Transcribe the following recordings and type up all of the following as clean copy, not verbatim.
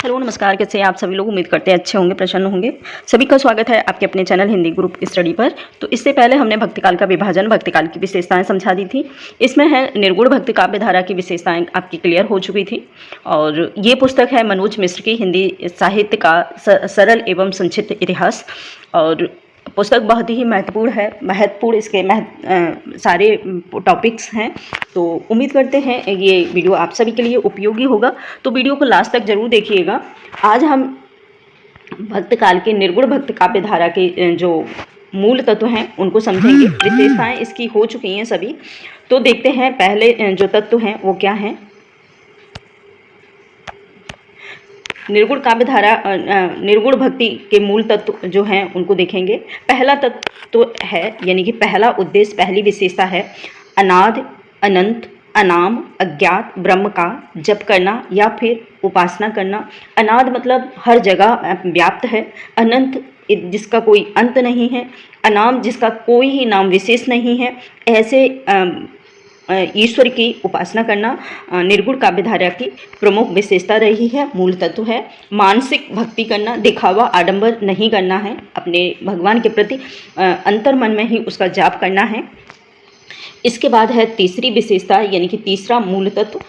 Hello नमस्कार, कैसे हैं आप सभी लोग। उम्मीद करते हैं अच्छे होंगे, प्रसन्न होंगे। सभी का स्वागत है आपके अपने चैनल हिंदी ग्रुप स्टडी पर। तो इससे पहले हमने भक्तिकाल का विभाजन, भक्तिकाल की विशेषताएं समझा दी थी। इसमें है निर्गुण भक्ति काव्य धारा की विशेषताएं आपकी क्लियर हो चुकी थी। और ये पुस्तक है मनोज मिश्र की हिंदी साहित्य का सरल एवं संक्षिप्त इतिहास। और पुस्तक बहुत ही महत्वपूर्ण इसके सारे टॉपिक्स हैं। तो उम्मीद करते हैं ये वीडियो आप सभी के लिए उपयोगी होगा। तो वीडियो को लास्ट तक जरूर देखिएगा। आज हम भक्त काल के निर्गुण भक्त काव्य धारा के जो मूल तत्व हैं उनको समझेंगे। विशेषताएं इसकी हो चुकी हैं सभी। तो देखते हैं पहले जो तत्व हैं वो क्या हैं। निर्गुण काव्य धारा निर्गुण भक्ति के मूल तत्व जो हैं उनको देखेंगे। पहला तत्व तो है यानी कि पहला उद्देश्य, पहली विशेषता है अनादि अनंत अनाम अज्ञात ब्रह्म का जप करना या फिर उपासना करना। अनादि मतलब हर जगह व्याप्त है, अनंत जिसका कोई अंत नहीं है, अनाम जिसका कोई ही नाम विशेष नहीं है, ऐसे ईश्वर की उपासना करना निर्गुण काव्य धारा की प्रमुख विशेषता रही है, मूल तत्व है। मानसिक भक्ति करना, दिखावा आडंबर नहीं करना है, अपने भगवान के प्रति अंतर मन में ही उसका जाप करना है। इसके बाद है तीसरी विशेषता यानी कि तीसरा मूल तत्व।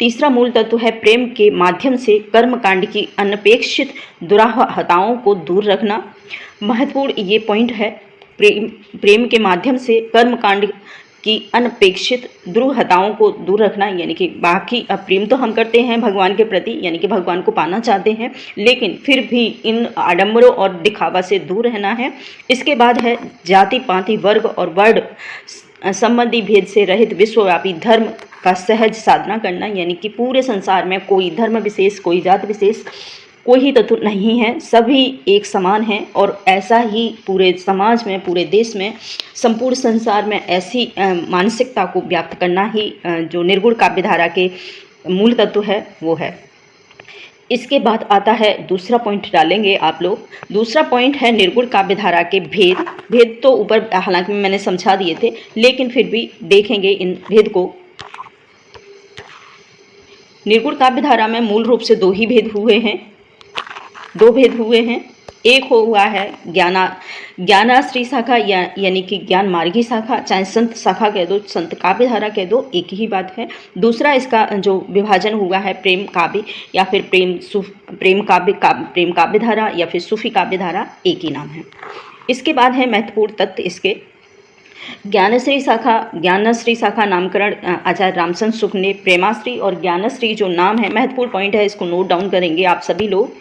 तीसरा मूल तत्व है प्रेम के माध्यम से कर्मकांड की अनपेक्षित दुराहताओं को दूर रखना। महत्वपूर्ण ये पॉइंट है, प्रेम के माध्यम से कर्मकांड की अनपेक्षित दुर्हताओं को दूर रखना। यानी कि बाकी प्रेम तो हम करते हैं भगवान के प्रति, यानी कि भगवान को पाना चाहते हैं, लेकिन फिर भी इन आडंबरों और दिखावा से दूर रहना है। इसके बाद है जाति पाति वर्ग और वर्ण संबंधी भेद से रहित विश्वव्यापी धर्म का सहज साधना करना। यानी कि पूरे संसार में कोई धर्म विशेष, कोई जाति विशेष, कोई ही तत्व नहीं है, सभी एक समान हैं। और ऐसा ही पूरे समाज में, पूरे देश में, संपूर्ण संसार में ऐसी मानसिकता को व्याप्त करना ही जो निर्गुण काव्य धारा के मूल तत्व है वो है। इसके बाद आता है दूसरा पॉइंट डालेंगे आप लोग। दूसरा पॉइंट है निर्गुण काव्य धारा के भेद। भेद तो ऊपर हालांकि मैंने समझा दिए थे, लेकिन फिर भी देखेंगे इन भेद को। निर्गुण काव्य धारा में मूल रूप से दो भेद हुए हैं। एक हुआ है ज्ञानाश्री शाखा यानी कि ज्ञान मार्गी शाखा, चाहे संत शाखा कह दो, संत काव्य धारा कह दो, एक ही बात है। दूसरा इसका जो विभाजन हुआ है प्रेम काव्य या फिर प्रेम काव्य धारा या फिर सूफी काव्य धारा, एक ही नाम है। इसके बाद है महत्वपूर्ण तत्व इसके ज्ञानश्री शाखा नामकरण आचार्य रामचंद्र शुक्ल ने। प्रेमाश्री और ज्ञानश्री जो नाम है, महत्वपूर्ण पॉइंट है, इसको नोट डाउन करेंगे आप सभी लोग।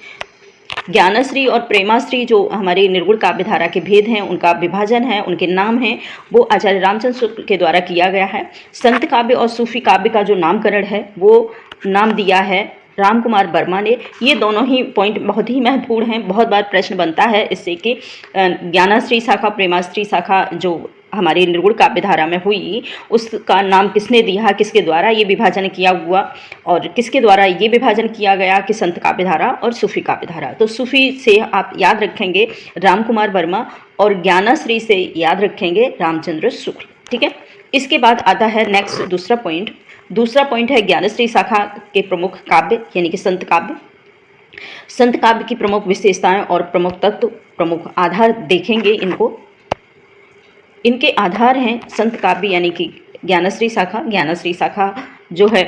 ज्ञानश्री और प्रेमाश्री जो हमारे निर्गुण काव्य धारा के भेद हैं, उनका विभाजन है, उनके नाम हैं, वो आचार्य रामचंद्र शुक्ल के द्वारा किया गया है। संत काव्य और सूफी काव्य का जो नामकरण है वो नाम दिया है राम कुमार वर्मा ने। ये दोनों ही पॉइंट बहुत ही महत्वपूर्ण हैं। बहुत बार प्रश्न बनता है इससे कि ज्ञानाश्री शाखा प्रेमाश्री शाखा जो हमारी निर्गुण काव्य धारा में हुई, उसका नाम किसने दिया, किसके द्वारा ये विभाजन किया हुआ, और किसके द्वारा ये विभाजन किया गया कि संत काव्य धारा और सूफी काव्य धारा। तो सूफी से आप याद रखेंगे राम कुमार वर्मा और ज्ञानाश्री से याद रखेंगे रामचंद्र शुक्ल। ठीक है। इसके बाद आता है नेक्स्ट दूसरा पॉइंट है ज्ञानश्री शाखा के प्रमुख काव्य यानी कि संत काव्य। संत काव्य की प्रमुख विशेषताएं और प्रमुख तत्व, प्रमुख आधार देखेंगे इनको। इनके आधार हैं संत काव्य यानी कि ज्ञानश्री शाखा जो है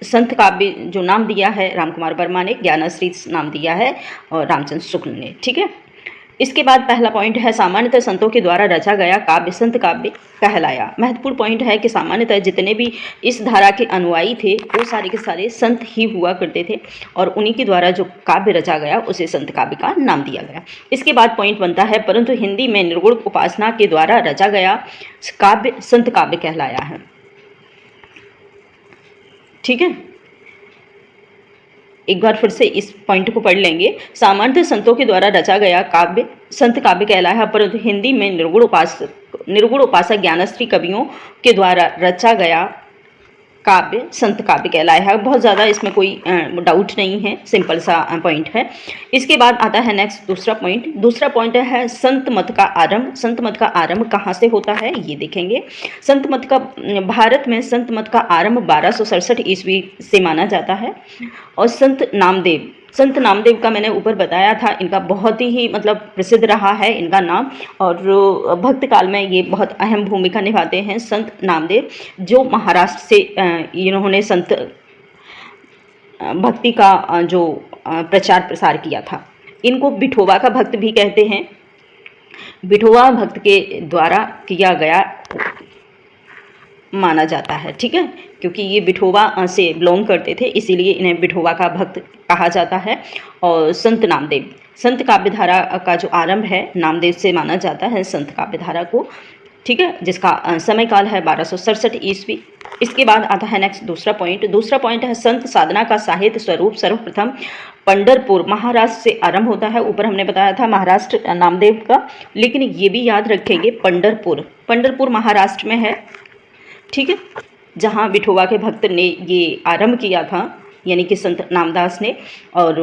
संत काव्य जो नाम दिया है रामकुमार वर्मा ने, ज्ञानश्री नाम दिया है और रामचंद्र शुक्ल ने। ठीक है। इसके बाद पहला पॉइंट है सामान्यतः संतों के द्वारा रचा गया काव्य संत काव्य कहलाया। महत्वपूर्ण पॉइंट है कि सामान्यतः जितने भी इस धारा के अनुयायी थे वो सारे के सारे संत ही हुआ करते थे, और उन्हीं के द्वारा जो काव्य रचा गया उसे संत काव्य का नाम दिया गया। इसके बाद पॉइंट बनता है परंतु हिंदी में निर्गुण उपासना के द्वारा रचा गया काव्य संत काव्य कहलाया है। ठीक है। एक बार फिर से इस पॉइंट को पढ़ लेंगे। सामान्यतः संतों के द्वारा रचा गया काव्य संत काव्य कहलाया है, परंतु हिंदी में निर्गुण उपासक ज्ञानश्री कवियों के द्वारा रचा गया काव्य संत काव्य कहलाया है। बहुत ज़्यादा इसमें कोई डाउट नहीं है, सिंपल सा पॉइंट है। इसके बाद आता है नेक्स्ट दूसरा पॉइंट है संत मत का आरंभ। संत मत का आरंभ कहाँ से होता है ये देखेंगे। संत मत का भारत में संत मत का आरंभ 1267 ईस्वी से माना जाता है, और संत नामदेव संत नामदेव का मैंने ऊपर बताया था, इनका बहुत ही मतलब प्रसिद्ध रहा है इनका नाम, और भक्त काल में ये बहुत अहम भूमिका निभाते हैं संत नामदेव, जो महाराष्ट्र से इन्होंने संत भक्ति का जो प्रचार प्रसार किया था। इनको विठोबा का भक्त भी कहते हैं। विठोबा भक्त के द्वारा किया गया माना जाता है, ठीक है, क्योंकि ये विठोबा से बिलोंग करते थे, इसीलिए इन्हें विठोबा का भक्त कहा जाता है। और संत नामदेव, संत काव्यधारा का जो आरंभ है नामदेव से माना जाता है संत काव्यधारा को, ठीक है, जिसका समय काल है 1267 ईस्वी। इसके बाद आता है नेक्स्ट दूसरा पॉइंट है संत साधना का साहित्य स्वरूप सर्वप्रथम पंढरपुर महाराष्ट्र से आरंभ होता है। ऊपर हमने बताया था महाराष्ट्र नामदेव का, लेकिन ये भी याद रखेंगे पंढरपुर महाराष्ट्र में है, ठीक है, जहाँ विठोबा के भक्त ने ये आरंभ किया था, यानी कि संत नामदास ने, और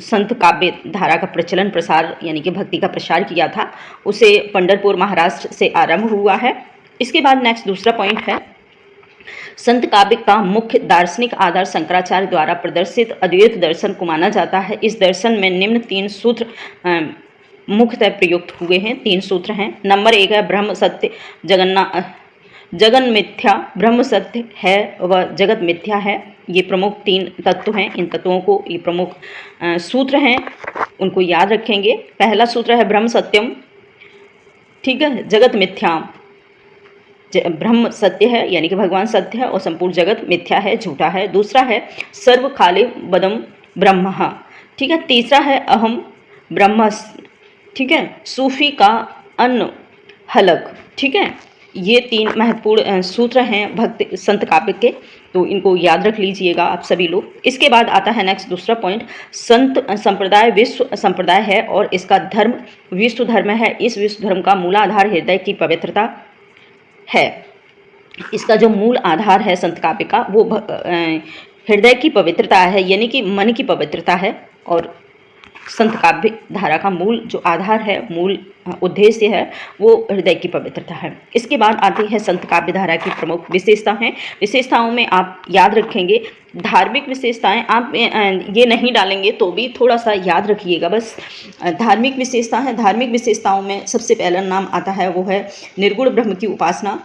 संत काव्य धारा का प्रचलन प्रसार यानी कि भक्ति का प्रसार किया था, उसे पंढरपुर महाराष्ट्र से आरंभ हुआ है। इसके बाद नेक्स्ट दूसरा पॉइंट है संत काव्य का मुख्य दार्शनिक आधार शंकराचार्य द्वारा प्रदर्शित अद्वैत दर्शन को माना जाता है। इस दर्शन में निम्न 3 सूत्र मुख्यतः प्रयुक्त हुए हैं। 3 सूत्र हैं। नंबर 1 है ब्रह्म सत्य जगन मिथ्या, ब्रह्म सत्य है व जगत मिथ्या है। ये प्रमुख 3 तत्व हैं। इन तत्वों को ये प्रमुख सूत्र हैं, उनको याद रखेंगे। पहला सूत्र है ब्रह्म सत्यम, ठीक है, जगत मिथ्या, ब्रह्म सत्य है यानी कि भगवान सत्य है और संपूर्ण जगत मिथ्या है, झूठा है। दूसरा है सर्व खाले बदम ब्रह्म, ठीक है। तीसरा है अहम ब्रह्म, ठीक है, सूफी का अन्न हलक, ठीक है। ये 3 महत्वपूर्ण सूत्र हैं भक्त संत काव्य के, तो इनको याद रख लीजिएगा आप सभी लोग। इसके बाद आता है नेक्स्ट दूसरा पॉइंट, संत संप्रदाय विश्व संप्रदाय है और इसका धर्म विश्व धर्म है। इस विश्व धर्म का मूलाधार हृदय की पवित्रता है। इसका जो मूल आधार है संत काव्य का वो हृदय की पवित्रता है, यानी कि मन की पवित्रता है। और संत काव्य धारा का मूल जो आधार है, मूल उद्देश्य है, वो हृदय की पवित्रता है। इसके बाद आती है संत काव्य धारा की प्रमुख विशेषता हैं। विशेषताओं में आप याद रखेंगे धार्मिक विशेषताएं, आप ये नहीं डालेंगे तो भी थोड़ा सा याद रखिएगा बस। धार्मिक विशेषता है। धार्मिक विशेषताओं में सबसे पहला नाम आता है वो है निर्गुण ब्रह्म की उपासना।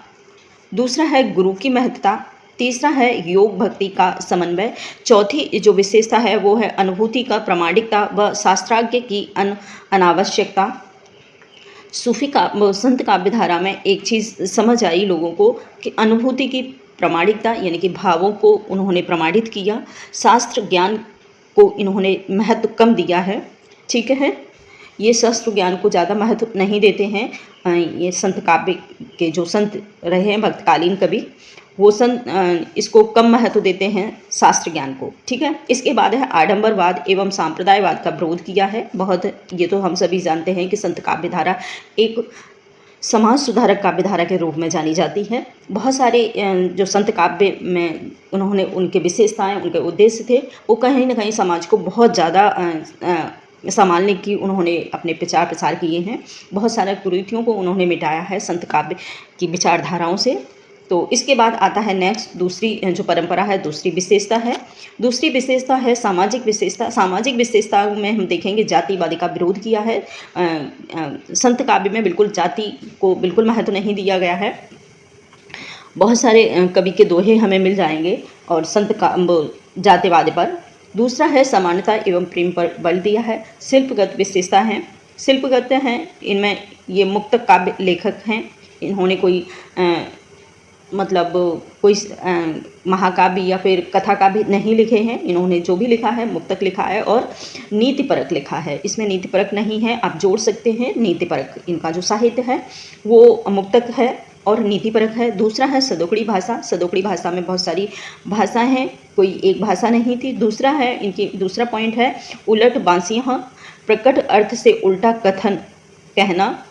दूसरा है गुरु की महत्ता। तीसरा है योग भक्ति का समन्वय। चौथी जो विशेषता है वो है अनुभूति का प्रामाणिकता व शास्त्राज्ञ की अनावश्यकता। सूफी का संत काव्य धारा में एक चीज़ समझ आई लोगों को कि अनुभूति की प्रामाणिकता यानी कि भावों को उन्होंने प्रमाणित किया, शास्त्र ज्ञान को इन्होंने महत्व कम दिया है, ठीक है। ये शास्त्र ज्ञान को ज़्यादा महत्व नहीं देते हैं। ये संत काव्य के जो संत रहे हैं भक्तकालीन कवि, वो संत इसको कम महत्व देते हैं शास्त्र ज्ञान को, ठीक है। इसके बाद है आडंबरवाद एवं सांप्रदायवाद का विरोध किया है बहुत। ये तो हम सभी जानते हैं कि संत काव्य धारा एक समाज सुधारक काव्य धारा के रूप में जानी जाती है। बहुत सारे जो संत काव्य में उन्होंने उनके विशेषताएं, उनके उद्देश्य थे, वो कहीं ना कहीं समाज को बहुत ज़्यादा संभालने की उन्होंने अपने प्रचार प्रसार किए हैं। बहुत सारे कुरीतियों को उन्होंने मिटाया है संत काव्य की विचारधाराओं से। तो इसके बाद आता है नेक्स्ट दूसरी जो परंपरा है, दूसरी विशेषता है। दूसरी विशेषता है सामाजिक विशेषता। सामाजिक विशेषताओं में हम देखेंगे जातिवादी का विरोध किया है। संत काव्य में बिल्कुल जाति को बिल्कुल महत्व नहीं दिया गया है। बहुत सारे कवि के दोहे हमें मिल जाएंगे और संत का जातिवाद पर। दूसरा है समानता एवं प्रेम पर बल दिया है। शिल्पगत विशेषता हैं। शिल्पगत हैं, इनमें ये मुक्तक काव्य लेखक हैं। इन्होंने कोई कोई महाकाव्य या फिर कथा काव्य नहीं लिखे हैं। इन्होंने जो भी लिखा है मुक्तक लिखा है और नीतिपरक लिखा है। इसमें नीतिपरक नहीं है, आप जोड़ सकते हैं नीतिपरक। इनका जो साहित्य है वो मुक्तक है और नीतिपरक है। दूसरा है सदोकड़ी भाषा। सदोकड़ी भाषा में बहुत सारी भाषाएं हैं, कोई एक भाषा नहीं थी। दूसरा है इनकी दूसरा पॉइंट है उलट बांसियाँ। प्रकट अर्थ से उल्टा कथन कहना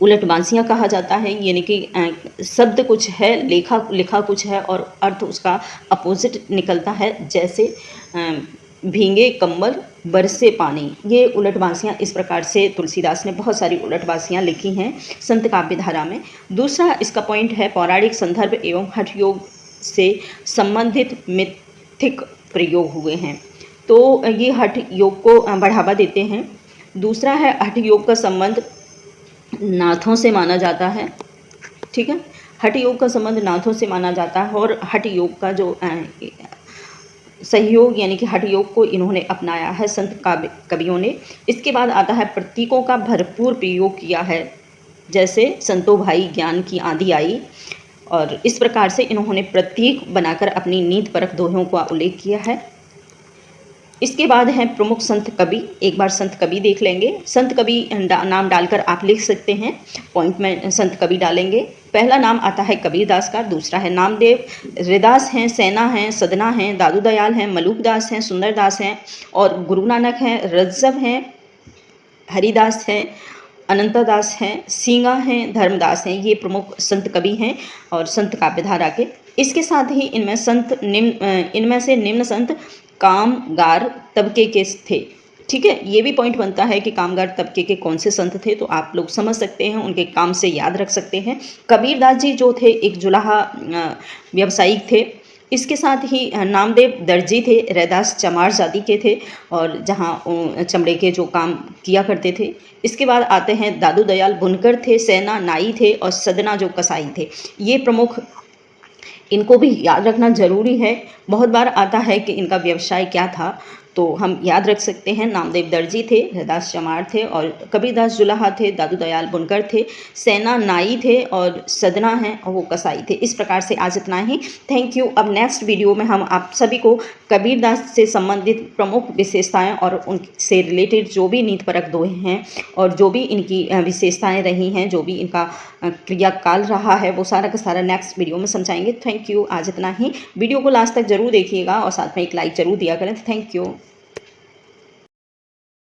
उलट बांसियाँ कहा जाता है, यानी कि शब्द कुछ है, लिखा कुछ है और अर्थ उसका अपोजिट निकलता है। जैसे भींगे कंबल बरसे पानी, ये उलट बांसियाँ। इस प्रकार से तुलसीदास ने बहुत सारी उलट बांसियाँ लिखी हैं संत काव्य धारा में। दूसरा इसका पॉइंट है पौराणिक संदर्भ एवं हठ योग से संबंधित मिथिक प्रयोग हुए हैं। तो ये हठ योग को बढ़ावा देते हैं। दूसरा है हठ योग का संबंध नाथों से माना जाता है, ठीक है। हठ योग का संबंध नाथों से माना जाता है और हठ योग का जो सहयोग यानी कि हठ योग को इन्होंने अपनाया है संत कवियों ने। इसके बाद आता है प्रतीकों का भरपूर प्रयोग किया है, जैसे संतो भाई ज्ञान की आंधी आई, और इस प्रकार से इन्होंने प्रतीक बनाकर अपनी नीति परक दोहों का उल्लेख किया है। इसके बाद हैं प्रमुख संत कवि। एक बार संत कवि देख लेंगे। संत कवि नाम डालकर आप लिख सकते हैं, पॉइंट में संत कवि डालेंगे। पहला नाम आता है कबीरदास का, दूसरा है नामदेव, रैदास हैं, सेना हैं, सदना हैं, दादू दयाल हैं, मलूकदास हैं, सुंदरदास हैं और गुरु नानक हैं, रज्जब हैं, हरिदास हैं, अनंतदास हैं, सींगा हैं, धर्मदास हैं। ये प्रमुख संत कवि हैं और संत काव्यधारा के। इसके साथ ही इनमें से निम्न संत कामगार तबके के थे, ठीक है। ये भी पॉइंट बनता है कि कामगार तबके के कौन से संत थे, तो आप लोग समझ सकते हैं, उनके काम से याद रख सकते हैं। कबीरदास जी जो थे एक जुलाहा व्यवसायिक थे। इसके साथ ही नामदेव दर्जी थे, रैदास चमार जाति के थे और जहाँ चमड़े के जो काम किया करते थे। इसके बाद आते हैं दादू दयाल बुनकर थे, सेना नाई थे और सदना जो कसाई थे। ये प्रमुख, इनको भी याद रखना ज़रूरी है। बहुत बार आता है कि इनका व्यवसाय क्या था, तो हम याद रख सकते हैं। नामदेव दर्जी थे, रैदास चमार थे और कबीरदास जुलाहा थे, दादू दयाल बुनकर थे, सेना नाई थे और सदना हैं और वो कसाई थे। इस प्रकार से आज इतना ही। Thank you. अब नेक्स्ट वीडियो में हम आप सभी को कबीरदास से संबंधित प्रमुख विशेषताएं और उनसे रिलेटेड जो भी नीतिपरक दोहे हैं और जो भी इनकी विशेषताएं रही हैं, जो भी इनका क्रियाकाल रहा है, वो सारा का सारा नेक्स्ट वीडियो में समझाएंगे। Thank you. आज इतना ही। वीडियो को लास्ट तक जरूर देखिएगा और साथ में एक लाइक जरूर दिया करें। Thank you.